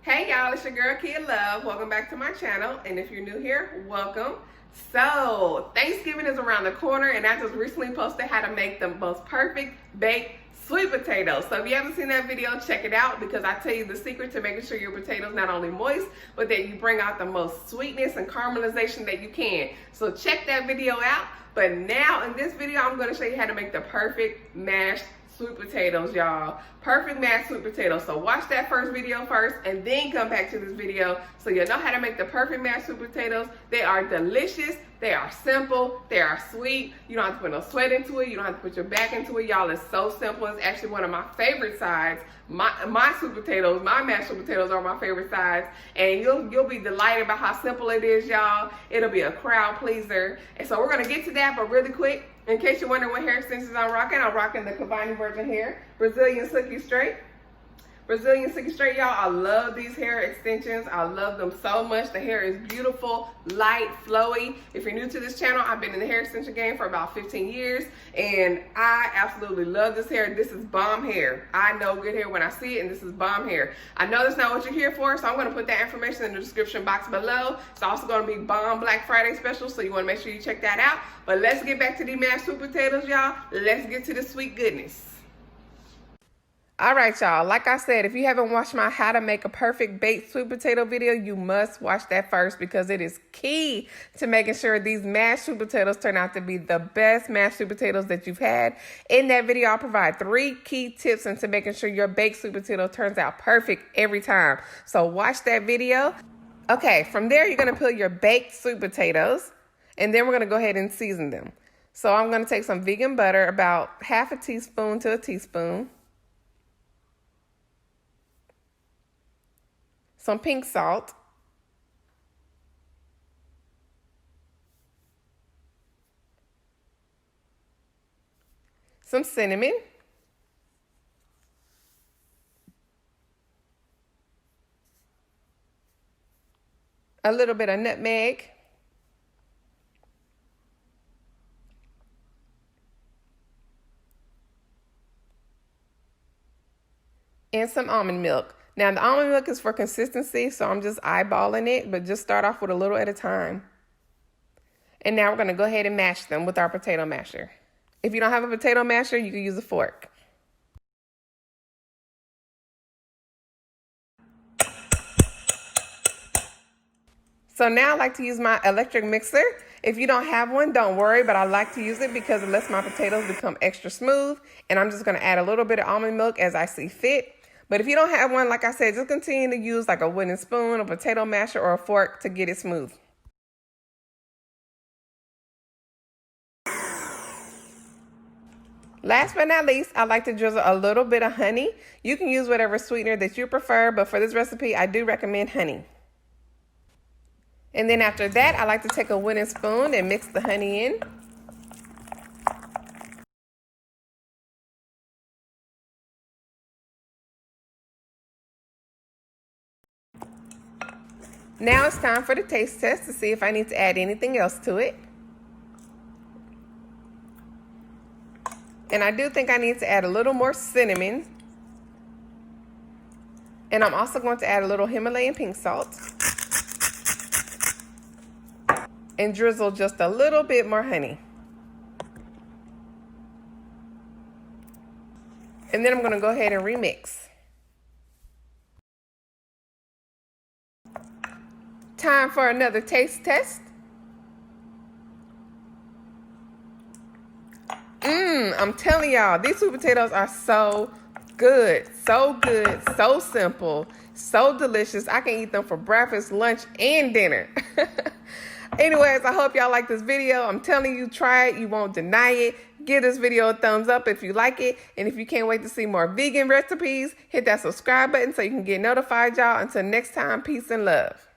Hey y'all, it's your girl Kid Love. Welcome back to my channel, and if you're new here, welcome. So, Thanksgiving is around the corner, and I just recently posted how to make the most perfect baked sweet potatoes. So if you haven't seen that video, check it out, because I tell you the secret to making sure your potatoes not only moist, but that you bring out the most sweetness and caramelization that you can. So check that video out. But now in this video, I'm going to show you how to make the perfect mashed sweet potatoes, y'all. Perfect mashed sweet potatoes. So watch that first video first and then come back to this video so you'll know how to make the perfect mashed sweet potatoes. They are delicious. They are simple. They are sweet. You don't have to put no sweat into it. You don't have to put your back into it, y'all. It's so simple. It's actually one of my favorite sides. My sweet potatoes, my mashed sweet potatoes are my favorite sides. And you'll be delighted by how simple it is, y'all. It'll be a crowd pleaser. And so we're going to get to that, but really quick, in case you're wondering what hair extensions I'm rocking the Cavani Virgin Hair Brazilian Silky Straight. Brazilian Silky Straight, y'all. I love these hair extensions. I love them so much. The hair is beautiful, light, flowy. If you're new to this channel, I've been in the hair extension game for about 15 years, and I absolutely love this hair. This is bomb hair. I know good hair when I see it, and this is bomb hair. I know that's not what you're here for, so I'm going to put that information in the description box below. It's also going to be bomb Black Friday special, so you want to make sure you check that out. But let's get back to these mashed sweet potatoes, y'all. Let's get to the sweet goodness. All right, y'all, like I said, if you haven't watched my how to make a perfect baked sweet potato video, you must watch that first, because it is key to making sure these mashed sweet potatoes turn out to be the best mashed sweet potatoes that you've had. In that video, I'll provide 3 key tips into making sure your baked sweet potato turns out perfect every time. So watch that video. Okay, from there, you're going to peel your baked sweet potatoes, and then we're going to go ahead and season them. So I'm going to take some vegan butter, about half a teaspoon to a teaspoon. Some pink salt, some cinnamon, a little bit of nutmeg, and some almond milk. Now, the almond milk is for consistency, so I'm just eyeballing it, but just start off with a little at a time. And now we're going to go ahead and mash them with our potato masher. If you don't have a potato masher, you can use a fork. So now I like to use my electric mixer. If you don't have one, don't worry, but I like to use it because it lets my potatoes become extra smooth. And I'm just going to add a little bit of almond milk as I see fit. But if you don't have one, like I said, just continue to use like a wooden spoon, a potato masher, or a fork to get it smooth. Last but not least, I like to drizzle a little bit of honey. You can use whatever sweetener that you prefer, but for this recipe, I do recommend honey. And then after that, I like to take a wooden spoon and mix the honey in. Now it's time for the taste test to see if I need to add anything else to it. And I do think I need to add a little more cinnamon. And I'm also going to add a little Himalayan pink salt. And drizzle just a little bit more honey. And then I'm going to go ahead and remix. Time for another taste test. I'm telling y'all, these sweet potatoes are so good, so simple, so delicious. I can eat them for breakfast, lunch, and dinner. Anyways, I hope y'all like this video. I'm telling you, try it. You won't deny it. Give this video a thumbs up if you like it. And if you can't wait to see more vegan recipes, hit that subscribe button so you can get notified, y'all. Until next time, peace and love.